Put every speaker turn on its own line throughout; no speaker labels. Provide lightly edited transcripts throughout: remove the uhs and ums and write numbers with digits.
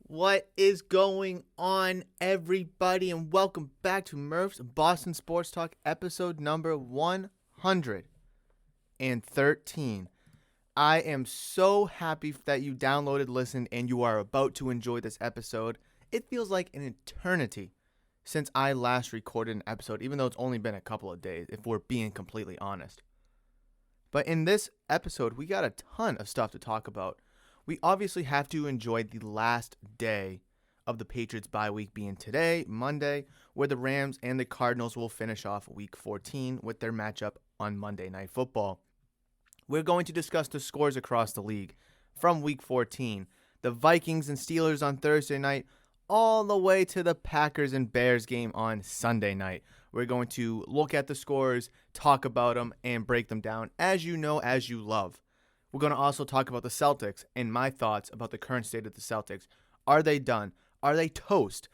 What is going on, everybody, and welcome back to Murph's Boston Sports Talk, episode number 113. I am so happy that you downloaded, listened, and you are about to enjoy this episode. It feels like an eternity since I last recorded an episode, even though it's only been a couple of days, if we're being completely honest. But in this episode, we got a ton of stuff to talk about. We obviously have to enjoy the last day of the Patriots bye week being today, Monday, where the Rams and the Cardinals will finish off week 14 with their matchup on Monday Night Football. We're going to discuss the scores across the league from week 14, the Vikings and Steelers on Thursday night, all the way to the Packers and Bears game on Sunday night. We're going to look at the scores, talk about them, and break them down as you know, as you love. We're going to also talk about the Celtics and my thoughts about the current state of the Celtics. Are they done? Are they toast?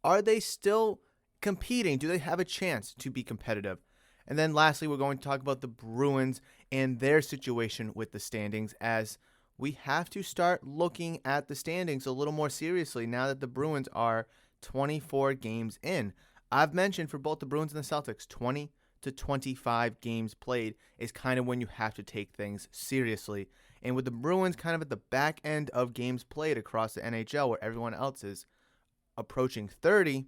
Are they still competing? Do they have a chance to be competitive? And then lastly, we're going to talk about the Bruins and their situation with the standings, as we have to start looking at the standings a little more seriously now that the Bruins are 24 games in. I've mentioned for both the Bruins and the Celtics, 20 to 25 games played is kind of when you have to take things seriously. And with the Bruins kind of at the back end of games played across the NHL where everyone else is approaching 30,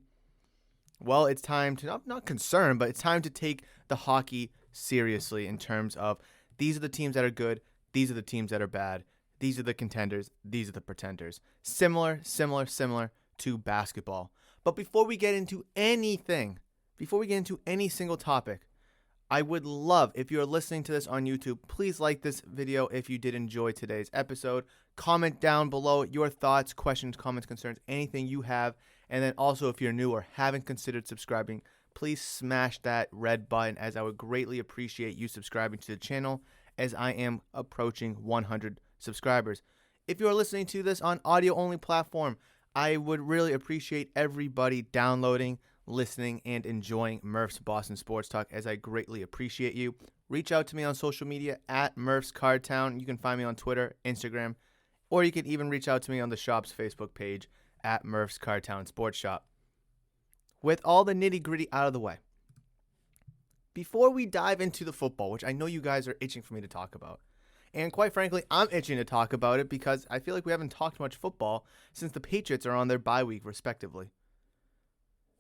well, it's time to, not concern, but it's time to take the hockey seriously in terms of these are the teams that are good, these are the teams that are bad, these are the contenders, these are the pretenders. Similar to basketball. But before we get into anything, before we get into any single topic, I would love, if you're listening to this on YouTube, please like this video if you did enjoy today's episode. Comment down below your thoughts, questions, comments, concerns, anything you have. And then also, if you're new or haven't considered subscribing, please smash that red button, as I would greatly appreciate you subscribing to the channel, as I am approaching 100 subscribers. If you're listening to this on audio-only platform, I would really appreciate everybody downloading, listening, and enjoying Murph's Boston Sports Talk, as I greatly appreciate you. Reach out to me on social media at Murph's Cardtown. You can find me on Twitter, Instagram, or you can even reach out to me on the shop's Facebook page at Murph's Cardtown Sports Shop. With all the nitty-gritty out of the way, before we dive into the football, which I know you guys are itching for me to talk about, and quite frankly, I'm itching to talk about it because I feel like we haven't talked much football since the Patriots are on their bye week, respectively.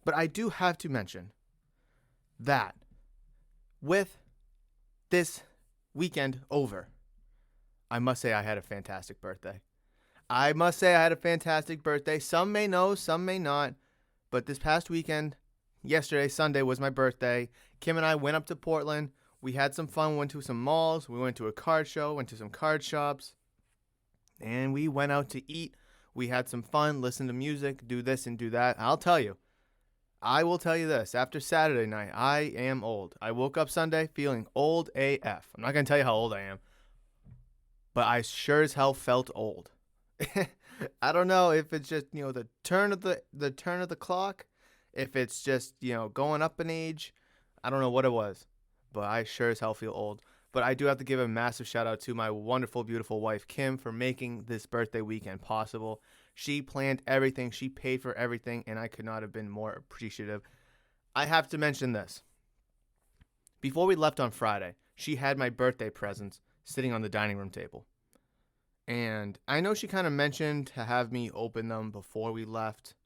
But I do have to mention that with this weekend over, I must say I had a fantastic birthday. Some may know, some may not. But this past weekend, yesterday, Sunday, was my birthday. Kim and I went up to Portland. We had some fun, went to some malls. We went to a card show, went to some card shops. And we went out to eat. We had some fun, listened to music, do this and do that. I will tell you this, after Saturday night, I am old. I woke up Sunday feeling old AF. I'm not going to tell you how old I am, but I sure as hell felt old. I don't know if it's just, the turn of the clock, if it's just, going up in age. I don't know what it was, but I sure as hell feel old. But I do have to give a massive shout out to my wonderful, beautiful wife, Kim, for making this birthday weekend possible. She planned everything. She paid for everything, and I could not have been more appreciative. I have to mention this. Before we left on Friday, she had my birthday presents sitting on the dining room table. And I know she kind of mentioned to have me open them before we left.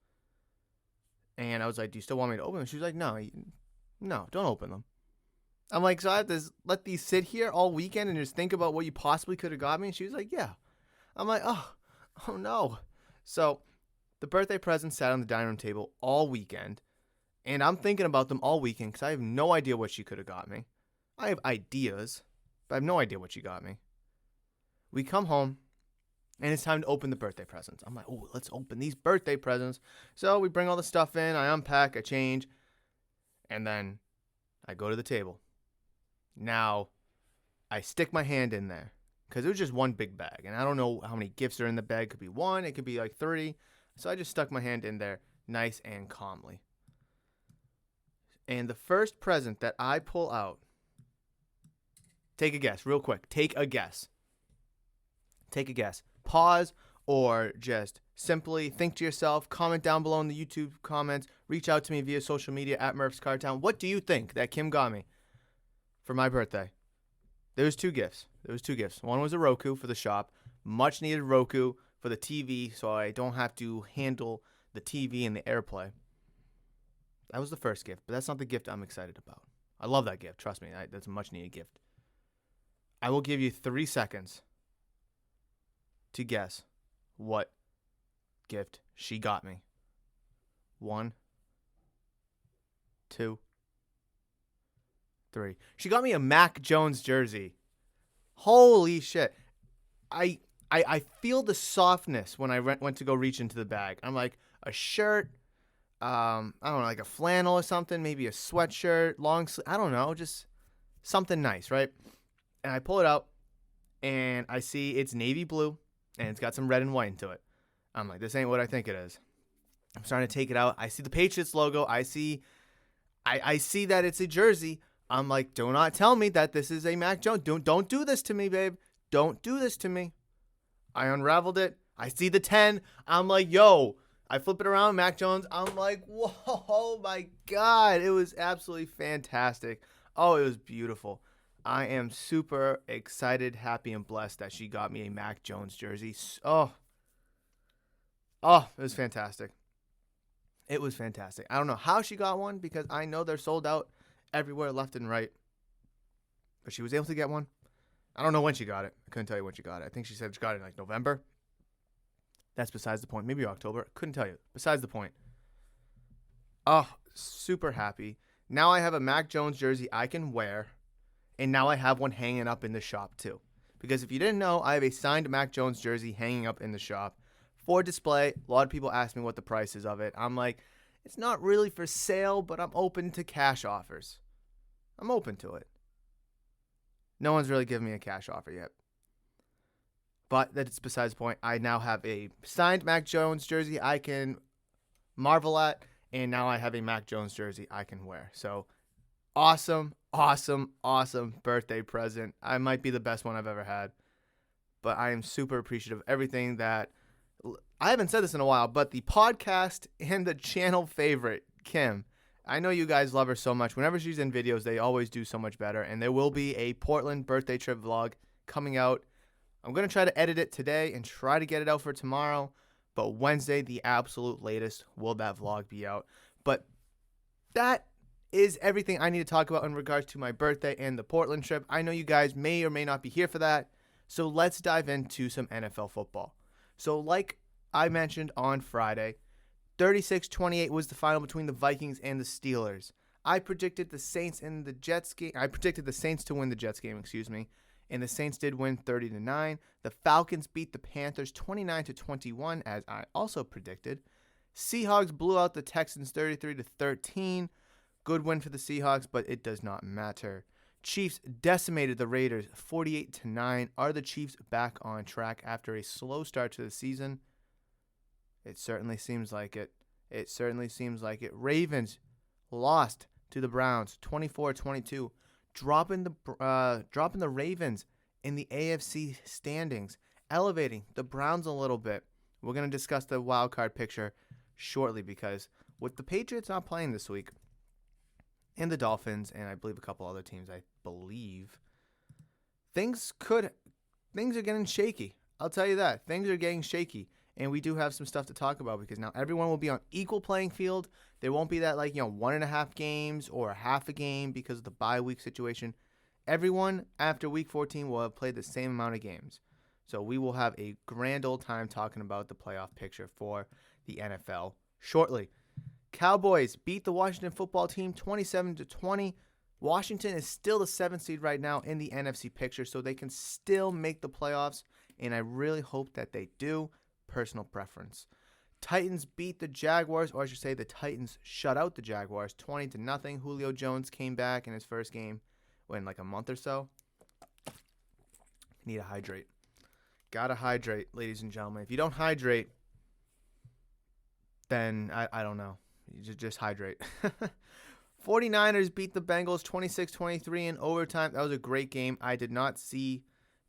And I was like, do you still want me to open them? She was like, no, don't open them. I'm like, so I have to let these sit here all weekend and just think about what you possibly could have got me? And she was like, yeah. I'm like, oh no. So the birthday presents sat on the dining room table all weekend. And I'm thinking about them all weekend because I have no idea what she could have got me. I have ideas, but I have no idea what she got me. We come home, and it's time to open the birthday presents. I'm like, oh, let's open these birthday presents. So we bring all the stuff in. I unpack, I change, and then I go to the table. Now, I stick my hand in there because it was just one big bag, and I don't know how many gifts are in the bag. It could be one, it could be like 30. So I just stuck my hand in there nice and calmly. And the first present that I pull out, take a guess real quick. Take a guess. Pause or just simply think to yourself, comment down below in the YouTube comments, reach out to me via social media at Murph's Cartown. What do you think that Kim got me for my birthday? There was two gifts. One was a Roku for the shop, much needed Roku for the TV so I don't have to handle the TV and the AirPlay. That was the first gift, but that's not the gift I'm excited about. I love that gift. Trust me, that's a much needed gift. I will give you 3 seconds to guess what gift she got me. 1, 2, 3. She got me a Mac Jones jersey. Holy shit. I feel the softness when I went to go reach into the bag. I'm like, a shirt, I don't know, like a flannel or something, maybe a sweatshirt, long sleeve, I don't know, just something nice, right? And I pull it out, and I see it's navy blue, and it's got some red and white into it. I'm like, this ain't what I think it is. I'm starting to take it out. I see the Patriots logo. I see that it's a jersey. I'm like, do not tell me that this is a Mac Jones. Don't do this to me, babe. Don't do this to me. I unraveled it. I see the 10. I'm like, yo. I flip it around, Mac Jones. I'm like, whoa, oh my God. It was absolutely fantastic. Oh, it was beautiful. I am super excited, happy, and blessed that she got me a Mac Jones jersey. Oh, it was fantastic. It was fantastic. I don't know how she got one because I know they're sold out everywhere left and right. But she was able to get one. I don't know when she got it. I couldn't tell you when she got it. I think she said she got it in like November. That's besides the point. Maybe October. Couldn't tell you. Besides the point. Oh, super happy. Now I have a Mac Jones jersey I can wear. And now I have one hanging up in the shop too. Because if you didn't know, I have a signed Mac Jones jersey hanging up in the shop for display. A lot of people ask me what the price is of it. I'm like, it's not really for sale, but I'm open to cash offers. I'm open to it. No one's really given me a cash offer yet. But that's besides the point. I now have a signed Mac Jones jersey I can marvel at. And now I have a Mac Jones jersey I can wear. So awesome birthday present. I might be the best one I've ever had. But I am super appreciative of everything that... I haven't said this in a while, but the podcast and the channel favorite, Kim. I know you guys love her so much. Whenever she's in videos, they always do so much better. And there will be a Portland birthday trip vlog coming out. I'm going to try to edit it today and try to get it out for tomorrow. But Wednesday, the absolute latest, will that vlog be out. But that is everything I need to talk about in regards to my birthday and the Portland trip. I know you guys may or may not be here for that. So let's dive into some NFL football. So like I mentioned on Friday, 36-28 was the final between the Vikings and the Steelers. I predicted the Saints and the Jets game. I predicted the Saints to win the Jets game, and the Saints did win 30-9. The Falcons beat the Panthers 29-21, as I also predicted. Seahawks blew out the Texans 33-13. Good win for the Seahawks, but it does not matter. Chiefs decimated the Raiders 48-9. Are the Chiefs back on track after a slow start to the season? It certainly seems like it. Ravens lost to the Browns 24-22, dropping the Ravens in the AFC standings, elevating the Browns a little bit. We're going to discuss the wild card picture shortly because with the Patriots not playing this week, and the Dolphins, and I believe a couple other teams, things are getting shaky. I'll tell you that. Things are getting shaky. And we do have some stuff to talk about because now everyone will be on equal playing field. There won't be that 1.5 games or a half a game because of the bye week situation. Everyone after week 14 will have played the same amount of games. So we will have a grand old time talking about the playoff picture for the NFL shortly. Cowboys beat the Washington football team 27-20. Washington is still the 7th seed right now in the NFC picture, so they can still make the playoffs, and I really hope that they do. Personal preference. Titans beat the Jaguars, or I should say the Titans shut out the Jaguars 20-0. Julio Jones came back in his first game in like a month or so. Need to hydrate. Gotta hydrate, ladies and gentlemen. If you don't hydrate, then I don't know. You just hydrate. 49ers beat the Bengals 26-23 in overtime. That was a great game. I did not see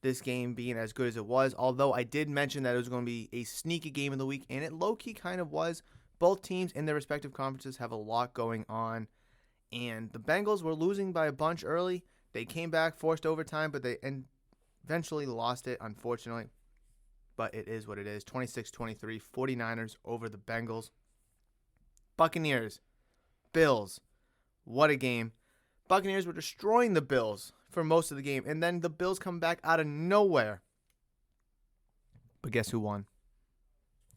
this game being as good as it was, although I did mention that it was going to be a sneaky game of the week, and it low-key kind of was. Both teams in their respective conferences have a lot going on, and the Bengals were losing by a bunch early. They came back, forced overtime, but they eventually lost it, unfortunately. But it is what it is. 26-23, 49ers over the Bengals. Buccaneers, Bills. What a game. Buccaneers were destroying the Bills for most of the game, and then the Bills come back out of nowhere. But guess who won?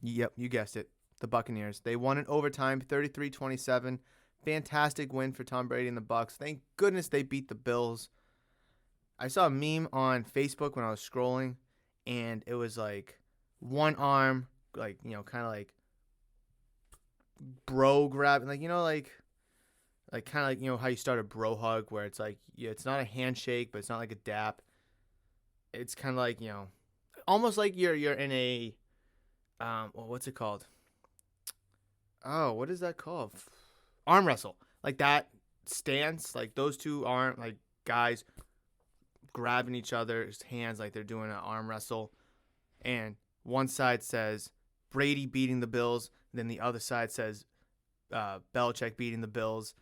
Yep, you guessed it. The Buccaneers. They won in overtime, 33-27. Fantastic win for Tom Brady and the Bucs. Thank goodness they beat the Bills. I saw a meme on Facebook when I was scrolling, and it was like one arm, like, you know, kind of like bro grab, like, you know, like kind of like, you know, how you start a bro hug, where it's like, yeah, it's not a handshake, but it's not like a dap. It's kind of like, you know, almost like you're in a well, what's it called? Oh, what is that called? Arm wrestle. Like that stance, like those two aren't like guys grabbing each other's hands like they're doing an arm wrestle. And one side says Brady beating the Bills, then the other side says Belichick beating the Bills,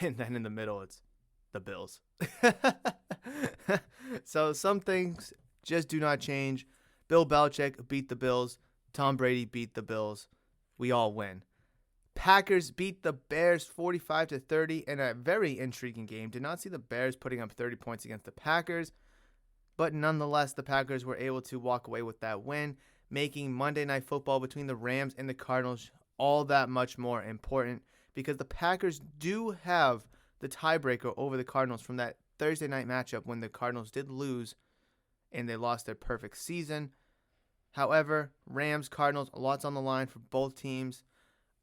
and then in the middle it's the Bills. So some things just do not change. Bill Belichick beat the Bills. Tom Brady beat the Bills. We all win. Packers beat the Bears 45-30 in a very intriguing game. Did not see the Bears putting up 30 points against the Packers, but nonetheless, the Packers were able to walk away with that win, making Monday Night Football between the Rams and the Cardinals all that much more important, because the Packers do have the tiebreaker over the Cardinals from that Thursday night matchup when the Cardinals did lose and they lost their perfect season. However, Rams, Cardinals, a lot's on the line for both teams.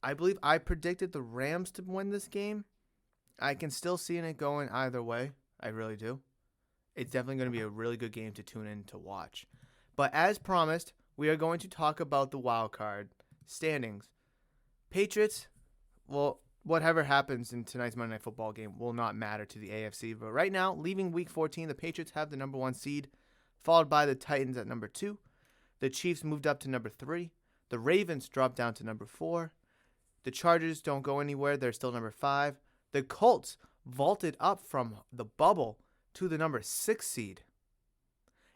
I believe I predicted the Rams to win this game. I can still see it going either way. I really do. It's definitely going to be a really good game to tune in to watch. But as promised, we are going to talk about the wild card standings. Patriots, well, whatever happens in tonight's Monday Night Football game will not matter to the AFC. But right now, leaving Week 14, the Patriots have the number 1 seed, followed by the Titans at number 2. The Chiefs moved up to number 3. The Ravens dropped down to number 4. The Chargers don't go anywhere. They're still number 5. The Colts vaulted up from the bubble to the number 6 seed.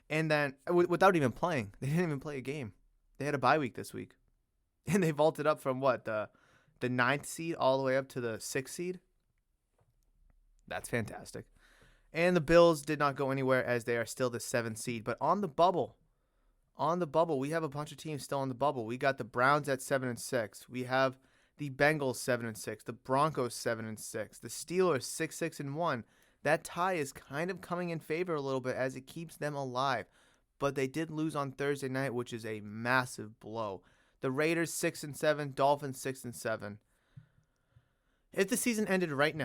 And then, without even playing, they didn't even play a game. They had a bye week this week. And they vaulted up from what? The 9th seed all the way up to the 6th seed? That's fantastic. And the Bills did not go anywhere as they are still the 7th seed. But on the bubble, we have a bunch of teams still on the bubble. We got the Browns at 7-6. We have the Bengals 7-6, the Broncos 7-6, the Steelers 6-1. That tie is kind of coming in favor a little bit as it keeps them alive. But they did lose on Thursday night, which is a massive blow. The Raiders 6-7, Dolphins 6-7. If the season ended right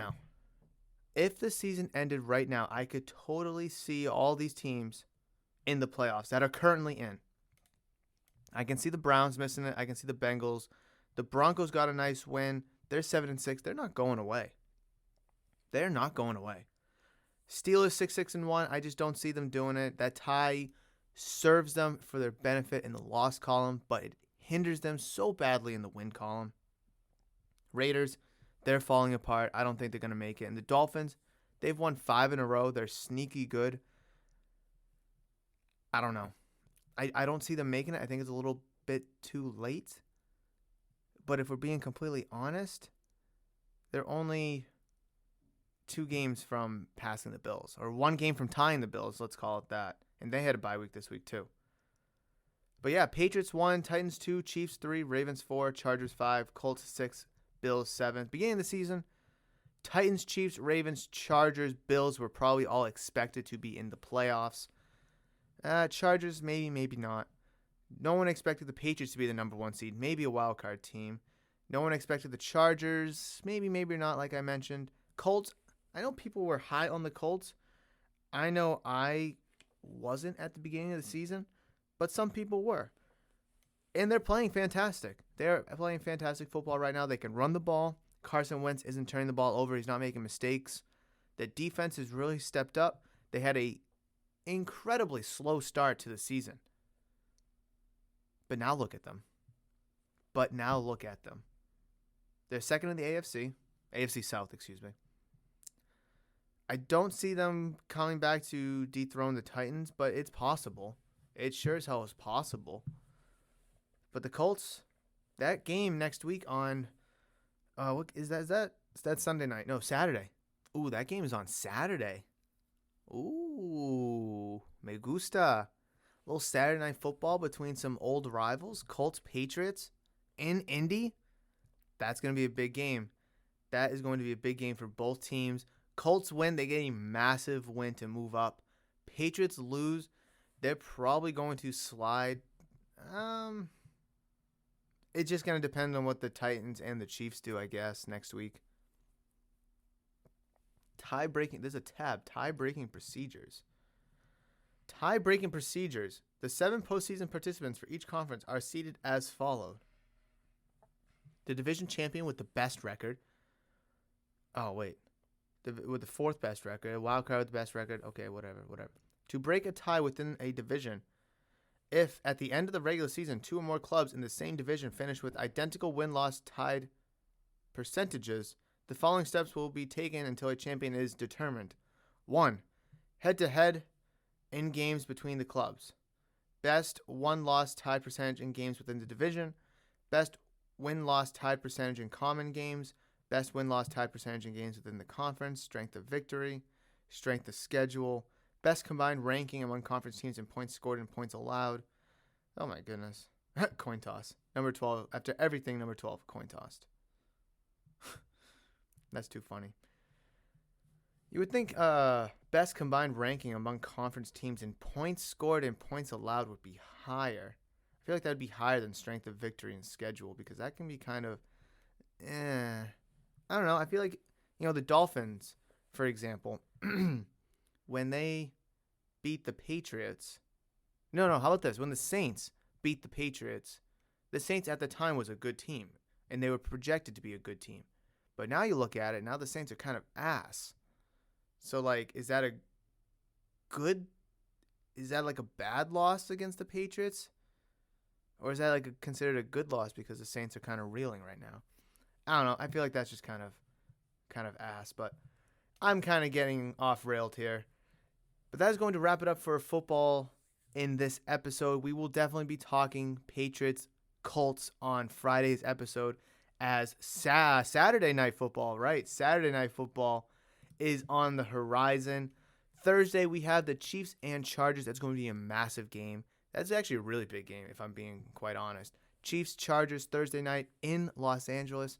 now, I could totally see all these teams in the playoffs that are currently in. I can see the Browns missing it. I can see the Bengals. The Broncos got a nice win. They're 7-6. They're not going away. Steelers 6-1. I just don't see them doing it. That tie serves them for their benefit in the loss column, but it hinders them so badly in the win column. Raiders, they're falling apart. I don't think they're going to make it. And the Dolphins, they've won 5 in a row. They're sneaky good. I don't know. I don't see them making it. I think it's a little bit too late. But if we're being completely honest, they're only 2 games from passing the Bills. Or 1 game from tying the Bills, let's call it that. And they had a bye week this week too. But yeah, Patriots 1, Titans 2, Chiefs 3, Ravens 4, Chargers 5, Colts 6, Bills 7. Beginning of the season, Titans, Chiefs, Ravens, Chargers, Bills were probably all expected to be in the playoffs. Chargers, maybe not. No one expected the Patriots to be the number 1 seed. Maybe a wild card team. No one expected the Chargers. Maybe not, like I mentioned. Colts, I know people were high on the Colts. I know I wasn't at the beginning of the season, but some people were. And they're playing fantastic. They're playing fantastic football right now. They can run the ball. Carson Wentz isn't turning the ball over. He's not making mistakes. The defense has really stepped up. They had a incredibly slow start to the season. But now look at them. They're second in the AFC South, excuse me. I don't see them coming back to dethrone the Titans, but it's possible. It sure as hell is possible. But the Colts, that game next week on, what is that? Is that Sunday night? No, Saturday. Ooh, that game is on Saturday. Ooh, me gusta. A little Saturday night football between some old rivals, Colts, Patriots, in Indy. That's going to be a big game. That is going to be a big game for both teams. Colts win, they get a massive win to move up. Patriots lose, they're probably going to slide. It's just going to depend on what the Titans and the Chiefs do, I guess, next week. There's a tab, tie-breaking procedures. Tie-breaking procedures. The 7 postseason participants for each conference are seeded as followed. The division champion with the best record. Oh, wait. With the 4th best record. A wild card with the best record. Okay, whatever. To break a tie within a division, if at the end of the regular season 2 or more clubs in the same division finish with identical win-loss tied percentages, the following steps will be taken until a champion is determined. 1. Head-to-head in games between the clubs. Best win-loss tied percentage in games within the division. Best win-loss tied percentage in common games. Best win-loss tied percentage in games within the conference. Strength of victory. Strength of schedule. Best combined ranking among conference teams in points scored and points allowed. Oh my goodness. Coin toss. Number 12. After everything, number 12. Coin tossed. That's too funny. You would think best combined ranking among conference teams in points scored and points allowed would be higher. I feel like that would be higher than strength of victory and schedule because that can be kind of, I don't know. I feel like, the Dolphins, for example, when they beat the Patriots. No, how about this? When the Saints beat the Patriots, the Saints at the time was a good team, and they were projected to be a good team. But now you look at it, now the Saints are kind of ass. So, is that like a bad loss against the Patriots? Or is that considered a good loss because the Saints are kind of reeling right now? I don't know. I feel like that's just kind of ass, but I'm kind of getting off railed here. But that is going to wrap it up for football in this episode. We will definitely be talking Patriots, Colts on Friday's episode as Saturday night football, right? Saturday night football is on the horizon. Thursday, we have the Chiefs and Chargers. That's going to be a massive game. That's actually a really big game, if I'm being quite honest. Chiefs, Chargers, Thursday night in Los Angeles.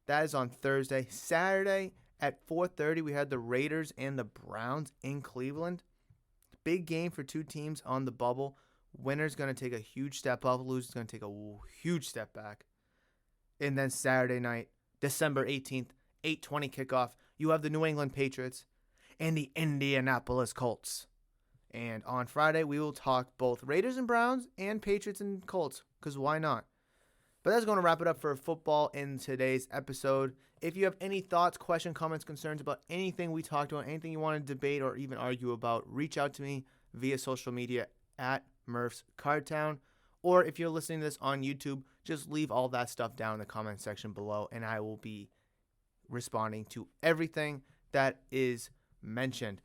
That is on Thursday. Saturday at 4:30, we had the Raiders and the Browns in Cleveland. Big game for 2 teams on the bubble. Winner's going to take a huge step up. Loser's going to take a huge step back. And then Saturday night, December 18th, 8:20 kickoff, you have the New England Patriots and the Indianapolis Colts. And on Friday, we will talk both Raiders and Browns and Patriots and Colts, because why not? But that's going to wrap it up for football in today's episode. If you have any thoughts, questions, comments, concerns about anything we talked about, anything you want to debate or even argue about, reach out to me via social media at Murph's Cardtown. Or if you're listening to this on YouTube, just leave all that stuff down in the comment section below, and I will be responding to everything that is mentioned.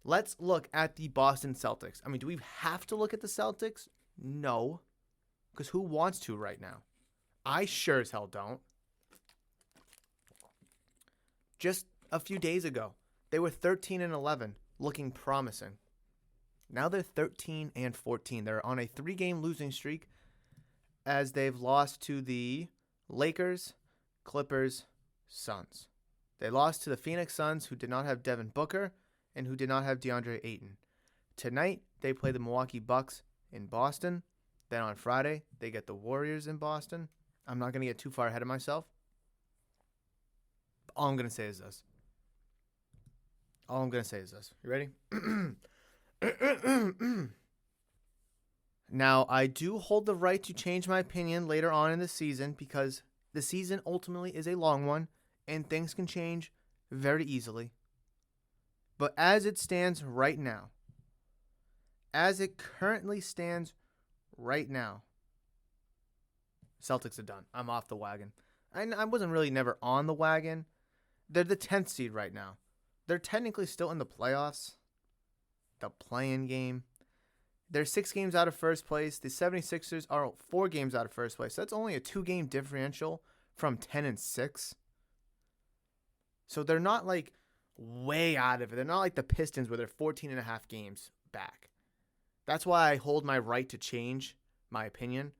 Let's look at the Boston Celtics. I mean, do we have to look at the Celtics? No, because who wants to right now? I sure as hell don't. Just a few days ago, they were 13-11, looking promising. Now they're 13-14. They're on a 3-game losing streak as they've lost to the Lakers, Clippers, Suns. They lost to the Phoenix Suns, who did not have Devin Booker and who did not have DeAndre Ayton. Tonight, they play the Milwaukee Bucks in Boston. Then on Friday, they get the Warriors in Boston. I'm not going to get too far ahead of myself. All I'm going to say is this. You ready? Now, I do hold the right to change my opinion later on in the season because the season ultimately is a long one and things can change very easily. But as it stands right now, As it currently stands right now, Celtics are done. I'm off the wagon. I wasn't really never on the wagon. They're the 10th seed right now. They're technically still in the playoffs, the play-in game. They're 6 games out of first place. The 76ers are 4 games out of first place. That's only a 2-game differential from 10 and 6. So they're not like way out of it. They're not like the Pistons where they're 14 and a half games back. That's why I hold my right to change my opinion,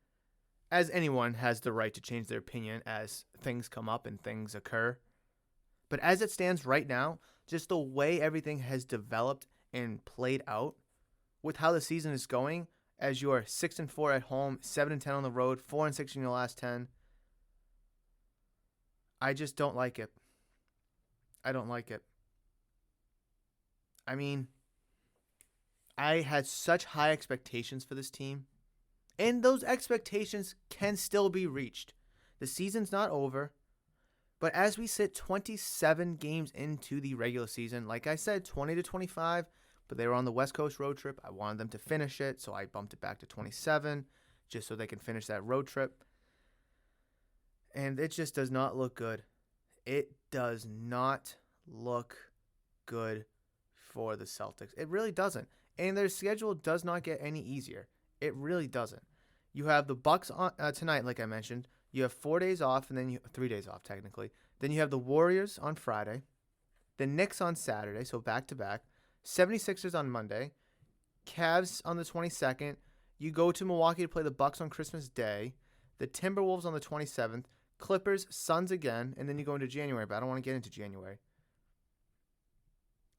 as anyone has the right to change their opinion as things come up and things occur. But as it stands right now, just the way everything has developed and played out with how the season is going, as you are 6-4 at home, 7-10 on the road, 4-6 in your last 10, I just don't like it. I don't like it. I mean, I had such high expectations for this team, and those expectations can still be reached. The season's not over, but as we sit 27 games into the regular season, like I said, 20-25, but they were on the West Coast road trip. I wanted them to finish it, so I bumped it back to 27 just so they can finish that road trip. And it just does not look good. It does not look good for the Celtics. It really doesn't. And their schedule does not get any easier. It really doesn't. You have the Bucks on tonight, like I mentioned. You have 4 days off, and then 3 days off technically. Then you have the Warriors on Friday, the Knicks on Saturday, so back-to-back. 76ers on Monday, Cavs on the 22nd. You go to Milwaukee to play the Bucks on Christmas Day, the Timberwolves on the 27th, Clippers, Suns again, and then you go into January, but I don't want to get into January.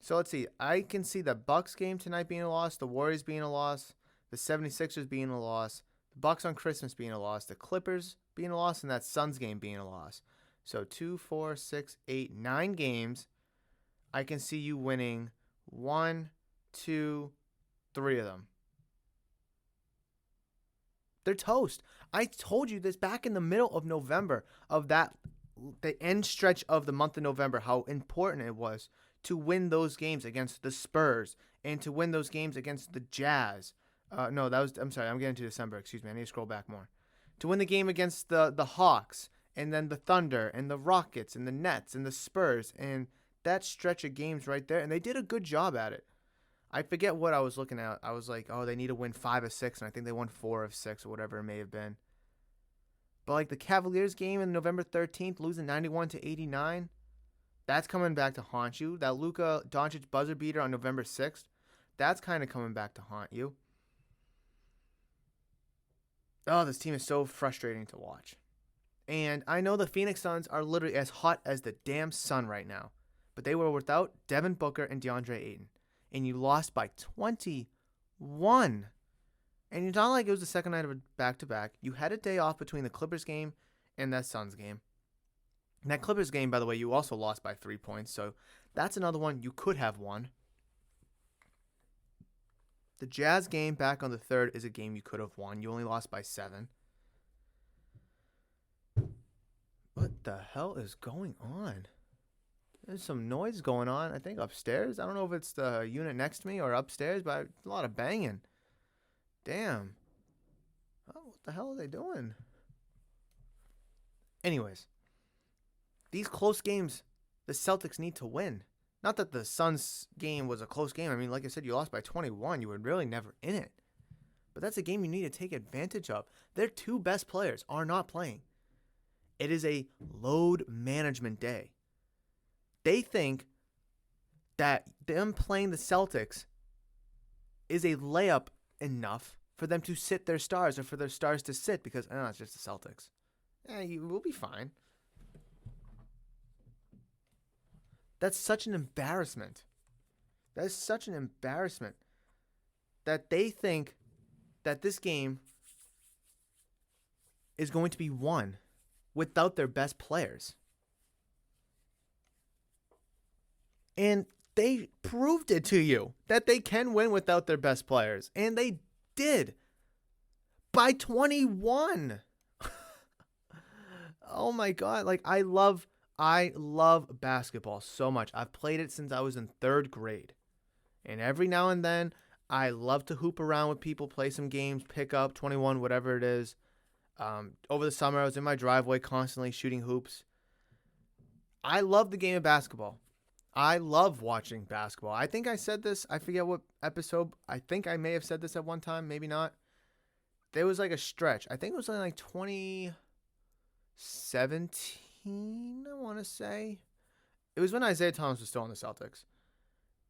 So let's see. I can see the Bucks game tonight being a loss, the Warriors being a loss, the 76ers being a loss, the Bucks on Christmas being a loss, the Clippers being a loss, and that Suns game being a loss. So 2, 4, 6, 8, 9 games. I can see you winning 1, 2, 3 of them. They're toast. I told you this back in the middle of November, of that, the end stretch of the month of November, how important it was to win those games against the Spurs and to win those games against the Jazz. I'm getting to December. Excuse me. I need to scroll back more. To win the game against the Hawks and then the Thunder and the Rockets and the Nets and the Spurs and that stretch of games right there. And they did a good job at it. I forget what I was looking at. I was like, oh, they need to win 5 of 6, and I think they won 4 of 6 or whatever it may have been. But like the Cavaliers game on November 13th, losing 91-89, that's coming back to haunt you. That Luka Doncic buzzer beater on November 6th, that's kind of coming back to haunt you. Oh, this team is so frustrating to watch. And I know the Phoenix Suns are literally as hot as the damn sun right now. But they were without Devin Booker and DeAndre Ayton. And you lost by 21. And it's not like it was the second night of a back-to-back. You had a day off between the Clippers game and that Suns game. And that Clippers game, by the way, you also lost by 3 points. So that's another one you could have won. The Jazz game back on the 3rd is a game you could have won. You only lost by 7. What the hell is going on? There's some noise going on, I think, upstairs. I don't know if it's the unit next to me or upstairs, but a lot of banging. Damn. Oh, what the hell are they doing? Anyways, these close games, the Celtics need to win. Not that the Suns game was a close game. I mean, like I said, you lost by 21. You were really never in it. But that's a game you need to take advantage of. Their 2 best players are not playing. It is a load management day. They think that them playing the Celtics is a layup enough for them to sit their stars or for their stars to sit because, it's just the Celtics. You will be fine. That's such an embarrassment. That is such an embarrassment that they think that this game is going to be won without their best players. And they proved it to you that they can win without their best players. And they did. By 21. Oh my God. Like, I love basketball so much. I've played it since I was in 3rd grade. And every now and then, I love to hoop around with people, play some games, pick up 21, whatever it is. Over the summer, I was in my driveway constantly shooting hoops. I love the game of basketball. I love watching basketball. I think I said this. I forget what episode. I think I may have said this at one time. Maybe not. There was like a stretch. I think it was like 2017, I want to say. It was when Isaiah Thomas was still on the Celtics.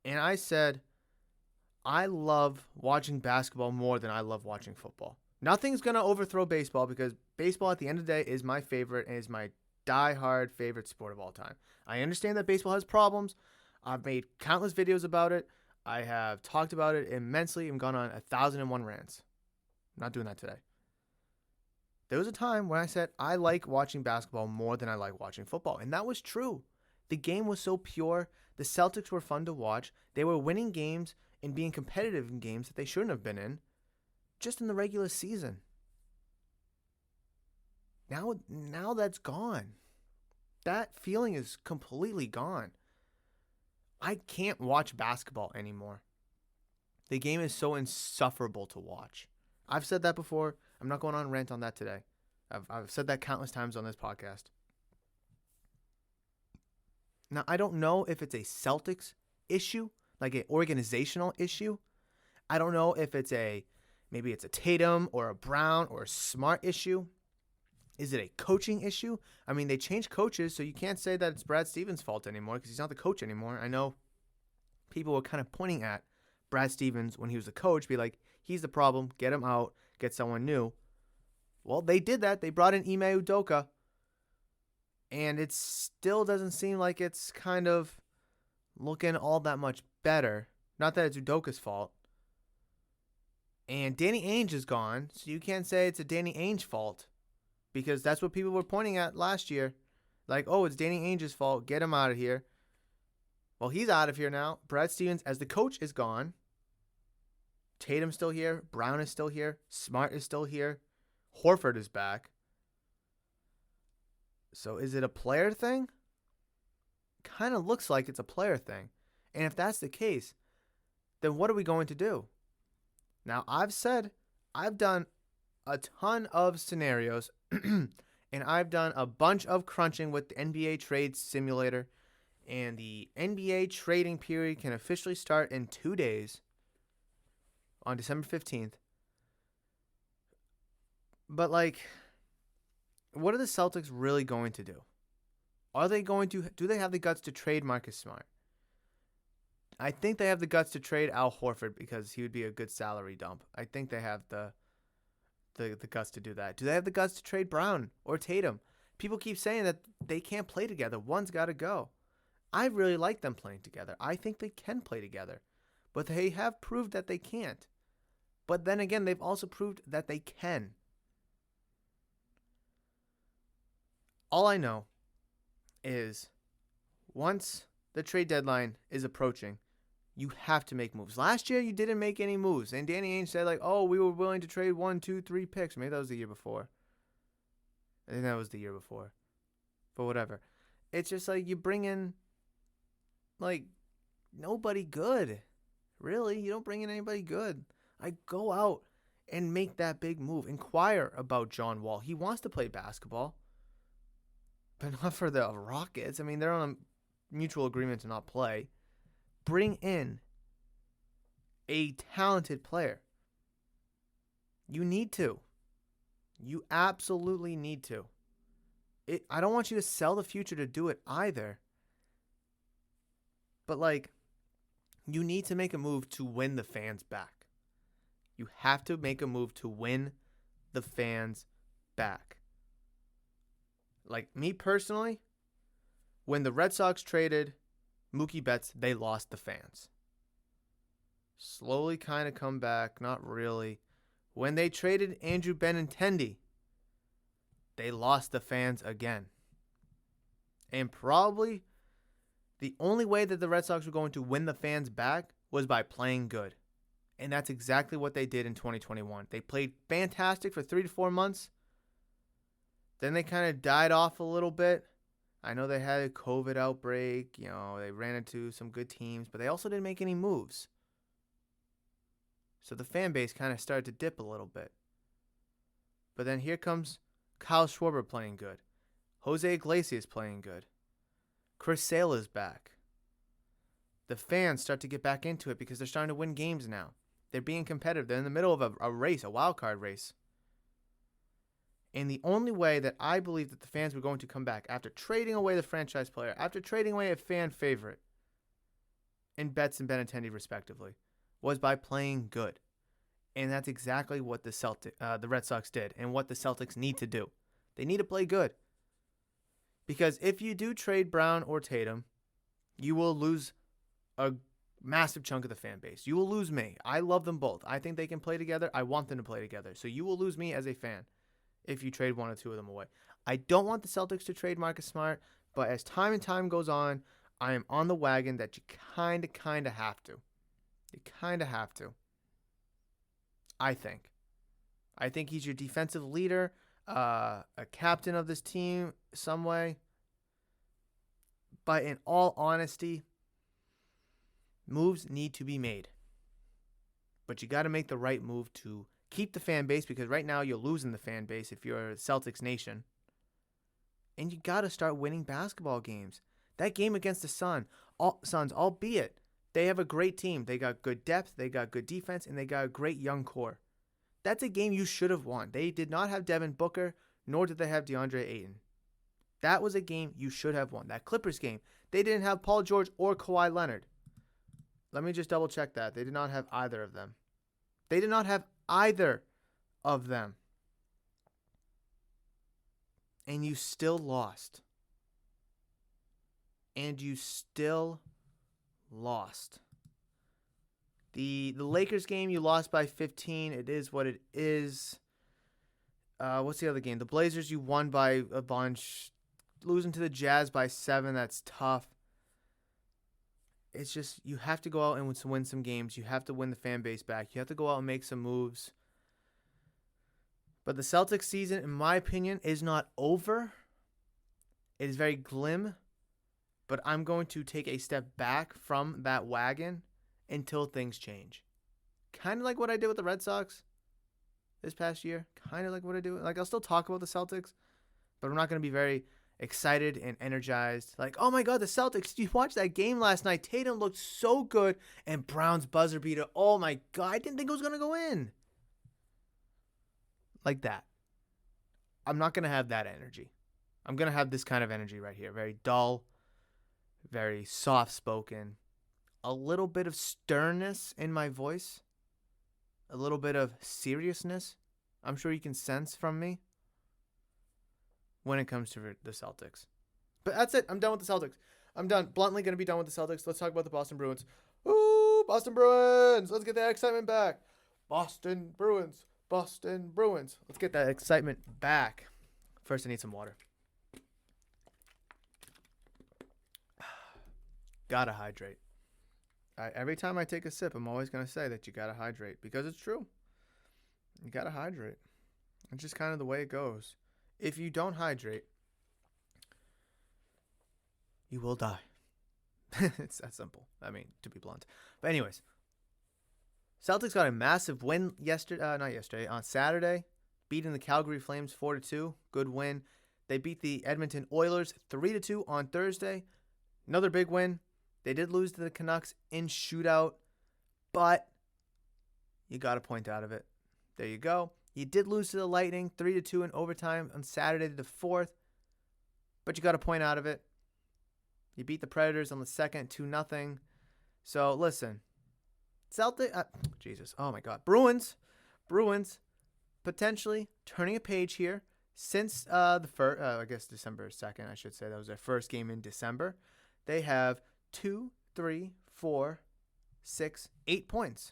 And I said, I love watching basketball more than I love watching football. Nothing's going to overthrow baseball because baseball at the end of the day is my favorite and is my die-hard favorite sport of all time. I understand that baseball has problems. I've made countless videos about it. I have talked about it immensely and gone on 1,001 rants. I'm not doing that today. There was a time when I said I like watching basketball more than I like watching football, and that was true. The game was so pure. The Celtics were fun to watch. They were winning games and being competitive in games that they shouldn't have been in, just in the regular season. Now that's gone. That feeling is completely gone. I can't watch basketball anymore. The game is so insufferable to watch. I've said that before. I'm not going on a rant on that today. I've said that countless times on this podcast. Now, I don't know if it's a Celtics issue, like an organizational issue. I don't know if maybe it's a Tatum or a Brown or a Smart issue. Is it a coaching issue? I mean, they changed coaches, so you can't say that it's Brad Stevens' fault anymore because he's not the coach anymore. I know people were kind of pointing at Brad Stevens when he was the coach, be like, he's the problem, get him out, get someone new. Well, they did that. They brought in Ime Udoka, and it still doesn't seem like it's kind of looking all that much better. Not that it's Udoka's fault. And Danny Ainge is gone, so you can't say it's a Danny Ainge fault. Because that's what people were pointing at last year. Like, oh, it's Danny Ainge's fault. Get him out of here. Well, he's out of here now. Brad Stevens, as the coach, is gone. Tatum's still here. Brown is still here. Smart is still here. Horford is back. So is it a player thing? Kind of looks like it's a player thing. And if that's the case, then what are we going to do? Now, I've done a ton of scenarios, and I've done a bunch of crunching with the NBA Trade Simulator, and the NBA trading period can officially start in 2 days on December 15th. But, what are the Celtics really going to do? Do they have the guts to trade Marcus Smart? I think they have the guts to trade Al Horford because he would be a good salary dump. I think they have the guts to do that. Do they have the guts to trade Brown or Tatum? People keep saying that they can't play together. One's got to go. I really like them playing together. I think they can play together. But they have proved that they can't. But then again, they've also proved that they can. All I know is once the trade deadline is approaching, you have to make moves. Last year, you didn't make any moves. And Danny Ainge said, we were willing to trade 1, 2, 3 picks. Maybe that was the year before. I think that was the year before. But whatever. It's just you bring in, nobody good. Really? You don't bring in anybody good. Go out and make that big move. Inquire about John Wall. He wants to play basketball. But not for the Rockets. I mean, they're on a mutual agreement to not play. Bring in a talented player. You need to. You absolutely need to. I don't want you to sell the future to do it either. But, you need to make a move to win the fans back. You have to make a move to win the fans back. Me personally, when the Red Sox traded Mookie Betts, they lost the fans. Slowly kind of come back, not really. When they traded Andrew Benintendi, they lost the fans again. And probably the only way that the Red Sox were going to win the fans back was by playing good. And that's exactly what they did in 2021. They played fantastic for 3 to 4 months. Then they kind of died off a little bit. I know they had a COVID outbreak. They ran into some good teams, but they also didn't make any moves. So the fan base kind of started to dip a little bit. But then here comes Kyle Schwarber playing good. Jose Iglesias playing good. Chris Sale is back. The fans start to get back into it because they're starting to win games now. They're being competitive. They're in the middle of a race, a wild card race. And the only way that I believe that the fans were going to come back after trading away the franchise player, after trading away a fan favorite in Betts and Benintendi respectively, was by playing good. And that's exactly what the Red Sox did and what the Celtics need to do. They need to play good. Because if you do trade Brown or Tatum, you will lose a massive chunk of the fan base. You will lose me. I love them both. I think they can play together. I want them to play together. So you will lose me as a fan if you trade one or two of them away. I don't want the Celtics to trade Marcus Smart, but as time and time goes on, I am on the wagon that you kind of have to. You kind of have to. I think he's your defensive leader, a captain of this team some way. But in all honesty, moves need to be made. But you got to make the right move to keep the fan base, because right now you're losing the fan base if you're Celtics Nation. And you got to start winning basketball games. That game against the Suns, albeit they have a great team. They got good depth, they got good defense, and they got a great young core. That's a game you should have won. They did not have Devin Booker, nor did they have DeAndre Ayton. That was a game you should have won. That Clippers game, they didn't have Paul George or Kawhi Leonard. Let me just double check that. They did not have either of them. They did not have either of them. And you still lost. And you still lost. The Lakers game, you lost by 15. It is what it is. What's the other game? The Blazers, you won by a bunch. Losing to the Jazz by 7, that's tough. It's just, you have to go out and win some games. You have to win the fan base back. You have to go out and make some moves. But the Celtics season, in my opinion, is not over. It is very glim. But I'm going to take a step back from that wagon until things change. Kind of like what I did with the Red Sox this past year. Kind of like what I do. Like, I'll still talk about the Celtics, but I'm not going to be very excited and energized. Like, oh my God, the Celtics. Did you watch that game last night? Tatum looked so good. And Brown's buzzer beater. Oh my God, I didn't think it was going to go in. Like that. I'm not going to have that energy. I'm going to have this kind of energy right here. Very dull. Very soft-spoken. A little bit of sternness in my voice. A little bit of seriousness. I'm sure you can sense from me when it comes to the Celtics. But that's it. I'm done with the Celtics. I'm done. Bluntly going to be done with the Celtics. Let's talk about the Boston Bruins. Ooh, Boston Bruins. Let's get that excitement back. Boston Bruins. Boston Bruins. Let's get that excitement back. First, I need some water. Gotta hydrate. Every time I take a sip, I'm always going to say that you gotta hydrate, because it's true. You gotta hydrate. It's just kind of the way it goes. If you don't hydrate, you will die. It's that simple. I mean, to be blunt. But anyways, Celtics got a massive win on Saturday, beating the Calgary Flames 4-2. Good win. They beat the Edmonton Oilers 3-2 on Thursday. Another big win. They did lose to the Canucks in shootout, but you got a point out of it. There you go. You did lose to the Lightning 3-2 in overtime on Saturday the 4th, but you got a point out of it. You beat the Predators on the 2nd 2-0. So listen, Bruins potentially turning a page here since the first, I guess December 2nd, I should say. That was their first game in December. They have 2, 3, 4, 6, 8 points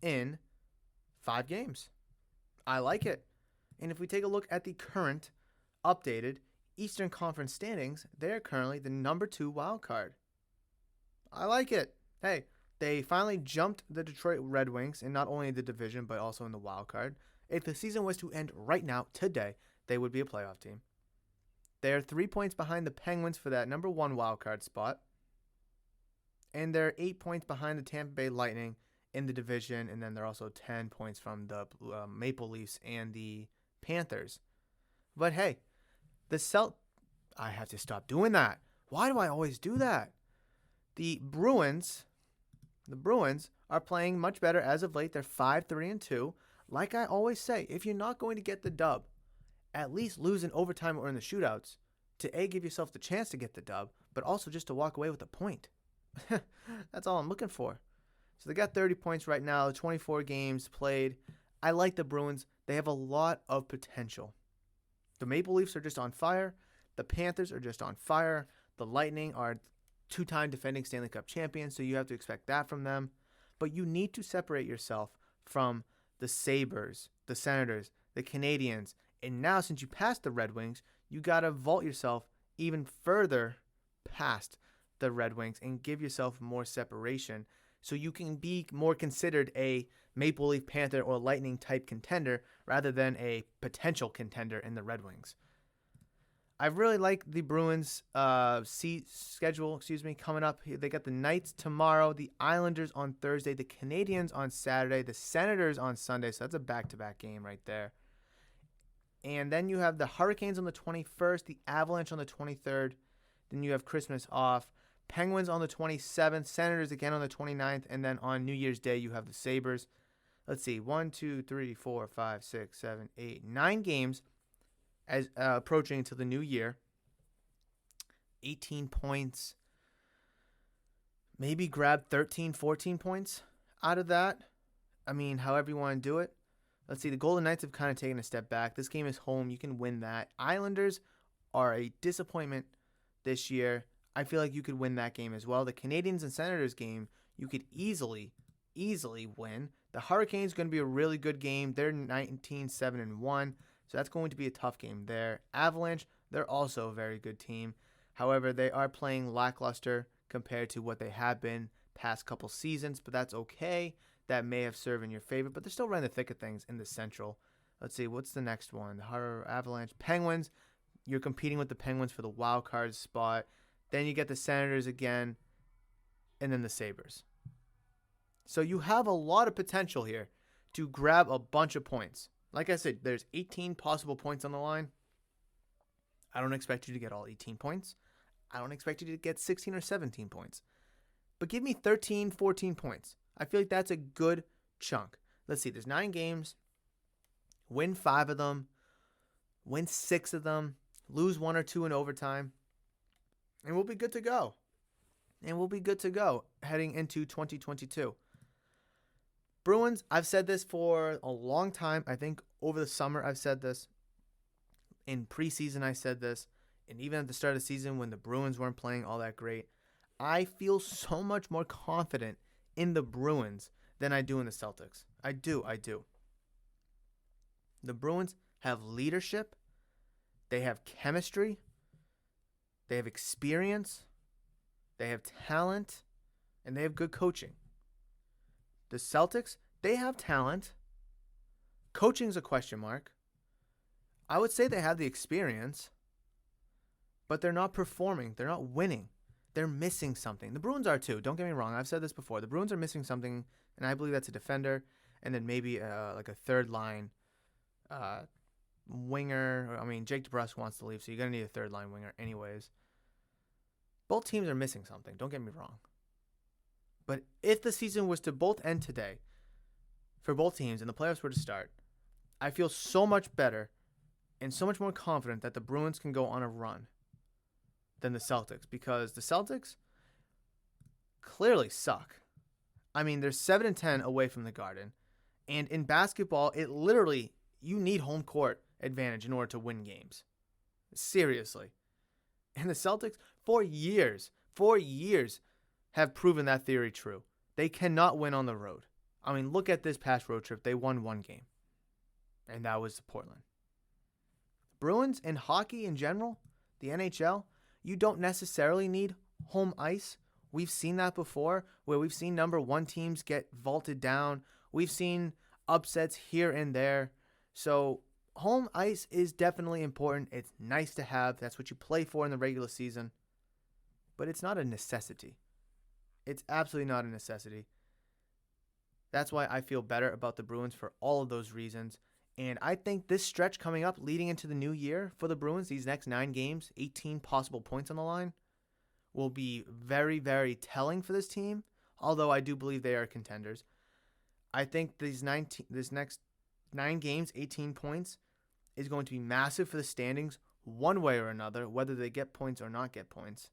in 5 games. I like it. And if we take a look at the current updated Eastern Conference standings, they're currently the number 2 wild card. I like it. Hey, they finally jumped the Detroit Red Wings in not only the division but also in the wild card. If the season was to end right now, today, they would be a playoff team. They're 3 points behind the Penguins for that number 1 wild card spot. And they're 8 points behind the Tampa Bay Lightning in the division, and then they're also 10 points from the Maple Leafs and the Panthers. But hey, I have to stop doing that. Why do I always do that? The Bruins are playing much better as of late. They're 5-3-2. Like I always say, if you're not going to get the dub, at least lose in overtime or in the shootouts to give yourself the chance to get the dub, but also just to walk away with a point. That's all I'm looking for. So they got 30 points right now, 24 games played. I like the Bruins. They have a lot of potential. The Maple Leafs are just on fire. The Panthers are just on fire. The Lightning are two-time defending Stanley Cup champions, so you have to expect that from them. But you need to separate yourself from the Sabres, the Senators, the Canadiens. And now, since you passed the Red Wings, you got to vault yourself even further past the Red Wings and give yourself more separation so you can be more considered a Maple Leaf, Panther, or Lightning type contender rather than a potential contender in the Red Wings. I really like the Bruins schedule coming up. They got the Knights tomorrow, the Islanders on Thursday, the Canadiens on Saturday, the Senators on Sunday. So that's a back-to-back game right there. And then you have the Hurricanes on the 21st, the Avalanche on the 23rd. Then you have Christmas off. Penguins on the 27th, Senators again on the 29th, and then on New Year's Day you have the Sabres. Let's see, 1, 2, 3, 4, 5, 6, 7, 8, 9 games as approaching into the new year. 18 points. Maybe grab 13, 14 points out of that. I mean, however you want to do it. Let's see, the Golden Knights have kind of taken a step back. This game is home. You can win that. Islanders are a disappointment this year. I feel like you could win that game as well. The Canadiens and Senators game, you could easily win. The Hurricanes going to be a really good game. They're 19-7-1, so that's going to be a tough game there. Avalanche, they're also a very good team. However, they are playing lackluster compared to what they have been past couple seasons, but that's okay. That may have served in your favor, but they're still right in the thick of things in the Central. Let's see, what's the next one? The Avalanche. Penguins, you're competing with the Penguins for the wild card spot. Then you get the Senators again, and then the Sabres. So you have a lot of potential here to grab a bunch of points. Like I said, there's 18 possible points on the line. I don't expect you to get all 18 points. I don't expect you to get 16 or 17 points. But give me 13, 14 points. I feel like that's a good chunk. Let's see, there's 9 games. Win 5 of them. Win 6 of them. Lose 1 or 2 in overtime. And we'll be good to go. Heading into 2022. Bruins, I've said this for a long time. I think over the summer I've said this. In preseason I said this. And even at the start of the season when the Bruins weren't playing all that great. I feel so much more confident in the Bruins than I do in the Celtics. I do. The Bruins have leadership. They have chemistry. They have experience, they have talent, and they have good coaching. The Celtics, they have talent. Coaching's a question mark. I would say they have the experience, but they're not performing. They're not winning. They're missing something. The Bruins are too. Don't get me wrong. I've said this before. The Bruins are missing something, and I believe that's a defender, and then maybe like a third line winger. I mean, Jake DeBrusk wants to leave, so you're going to need a third line winger anyways. Both teams are missing something. Don't get me wrong. But if the season was to both end today, for both teams, and the playoffs were to start, I feel so much better and so much more confident that the Bruins can go on a run than the Celtics, because the Celtics clearly suck. I mean, they're 7-10 away from the Garden, and in basketball, it literally, you need home court advantage in order to win games. Seriously. And the Celtics, for years, have proven that theory true. They cannot win on the road. I mean, look at this past road trip. They won 1 game, and that was Portland. Bruins and hockey in general, the NHL, you don't necessarily need home ice. We've seen that before, where we've seen number 1 teams get vaulted down. We've seen upsets here and there. So home ice is definitely important. It's nice to have. That's what you play for in the regular season. But it's not a necessity. It's absolutely not a necessity. That's why I feel better about the Bruins for all of those reasons. And I think this stretch coming up leading into the new year for the Bruins, these next 9 games, 18 possible points on the line, will be very, very telling for this team, although I do believe they are contenders. I think this next 9 games, 18 points, is going to be massive for the standings one way or another, whether they get points or not get points.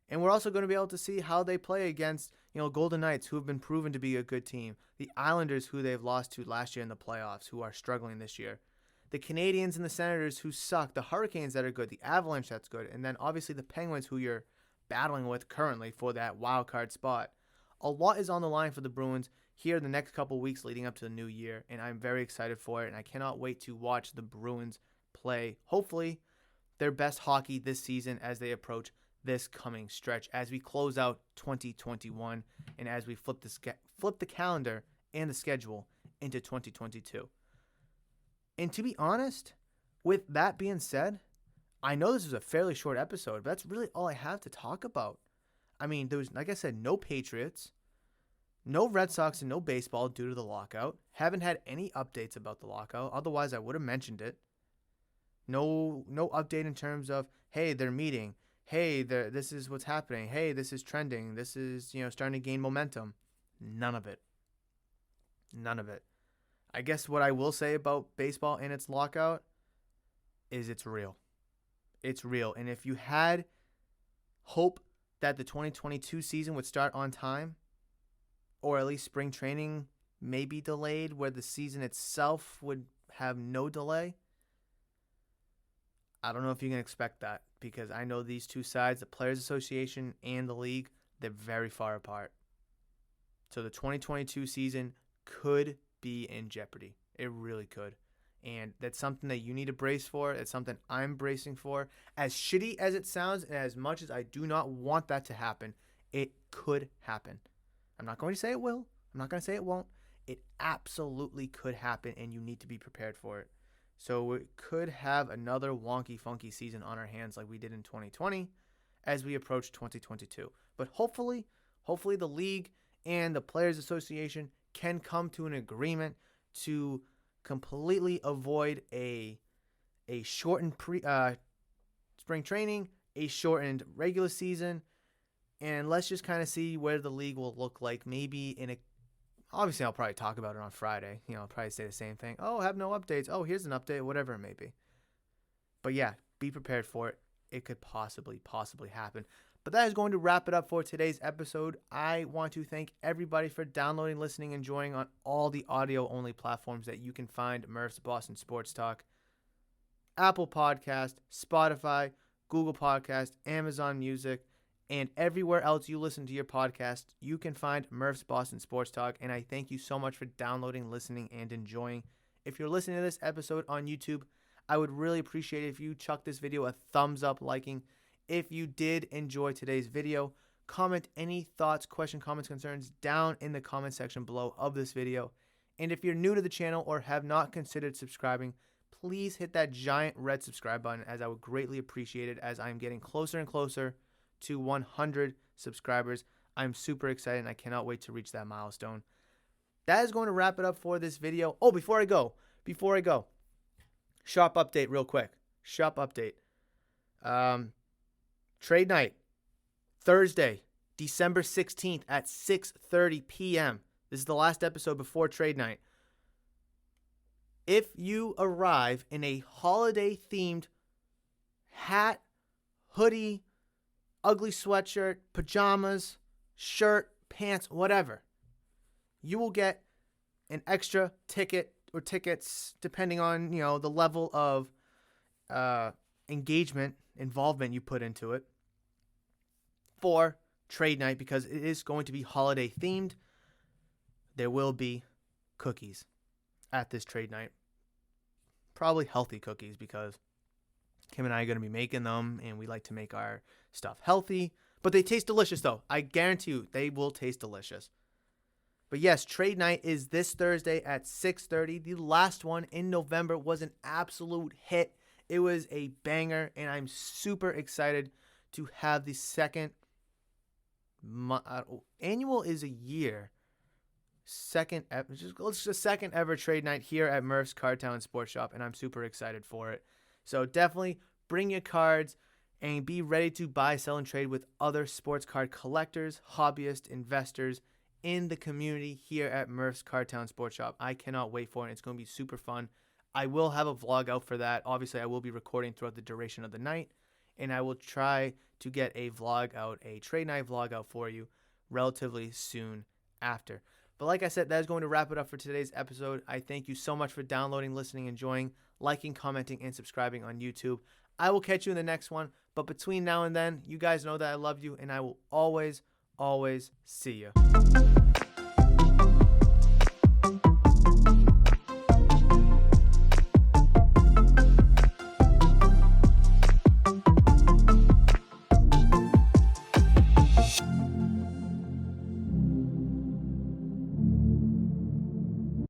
And we're also going to be able to see how they play against, Golden Knights, who have been proven to be a good team. The Islanders, who they've lost to last year in the playoffs, who are struggling this year. The Canadiens and the Senators, who suck. The Hurricanes that are good. The Avalanche that's good. And then obviously the Penguins, who you're battling with currently for that wild card spot. A lot is on the line for the Bruins here in the next couple weeks leading up to the new year, and I'm very excited for it, and I cannot wait to watch the Bruins play, hopefully, their best hockey this season as they approach this coming stretch, as we close out 2021, and as we flip the calendar and the schedule into 2022. And to be honest, with that being said, I know this is a fairly short episode, but that's really all I have to talk about. I mean, there was, like I said, no Patriots, no Red Sox, and no baseball due to the lockout. Haven't had any updates about the lockout. Otherwise, I would have mentioned it. No update in terms of, hey, they're meeting. Hey, this is what's happening. Hey, this is trending. This is, starting to gain momentum. None of it. None of it. I guess what I will say about baseball and its lockout is it's real. It's real. And if you had hope that the 2022 season would start on time, or at least spring training may be delayed, where the season itself would have no delay, I don't know if you can expect that, because I know these two sides, the Players Association and the league, they're very far apart. So the 2022 season could be in jeopardy. It really could. And that's something that you need to brace for. It's something I'm bracing for. As shitty as it sounds, and as much as I do not want that to happen, it could happen. I'm not going to say it will. I'm not going to say it won't. It absolutely could happen, and you need to be prepared for it. So we could have another wonky, funky season on our hands like we did in 2020 as we approach 2022. But hopefully the league and the Players Association can come to an agreement to completely avoid a shortened spring training, a shortened regular season, and let's just kind of see where the league will look like. Maybe obviously I'll probably talk about it on Friday. I'll probably say the same thing. Oh, have no updates. Oh, here's an update, whatever it may be. But yeah, be prepared for it. It could possibly happen. But that is going to wrap it up for today's episode. I want to thank everybody for downloading, listening, enjoying on all the audio-only platforms that you can find Murph's Boston Sports Talk. Apple Podcast, Spotify, Google Podcast, Amazon Music, and everywhere else you listen to your podcast, you can find Murph's Boston Sports Talk. And I thank you so much for downloading, listening, and enjoying. If you're listening to this episode on YouTube, I would really appreciate it if you chuck this video a thumbs up liking. If you did enjoy today's video, comment any thoughts, questions, comments, concerns down in the comment section below of this video. And if you're new to the channel or have not considered subscribing, please hit that giant red subscribe button, as I would greatly appreciate it, as I'm getting closer and closer to 100 subscribers. I'm super excited and I cannot wait to reach that milestone. That is going to wrap it up for this video. Oh, before I go, shop update real quick. Shop update. Trade night, Thursday, December 16th at 6:30 p.m. This is the last episode before trade night. If you arrive in a holiday-themed hat, hoodie, ugly sweatshirt, pajamas, shirt, pants, whatever, you will get an extra ticket or tickets depending on, the level of involvement you put into it for trade night, because it is going to be holiday themed. There will be cookies at this trade night. Probably healthy cookies, because Kim and I are going to be making them, and we like to make our stuff healthy. But they taste delicious, though. I guarantee you they will taste delicious. But yes, trade night is this Thursday at 6:30. The last one in November was an absolute hit. It was a banger, and I'm super excited to have the second annual is a year. second ever trade night here at Murph's Cardtown Sports Shop, and I'm super excited for it. So definitely bring your cards and be ready to buy, sell, and trade with other sports card collectors, hobbyists, investors in the community here at Murph's Cardtown Sports Shop. I cannot wait for it. It's going to be super fun. I will have a vlog out for that. Obviously, I will be recording throughout the duration of the night, and I will try to get a trade night vlog out for you relatively soon after. But like I said, that is going to wrap it up for today's episode. I thank you so much for downloading, listening, enjoying, liking, commenting, and subscribing on YouTube. I will catch you in the next one. But between now and then, you guys know that I love you, and I will always, always see you.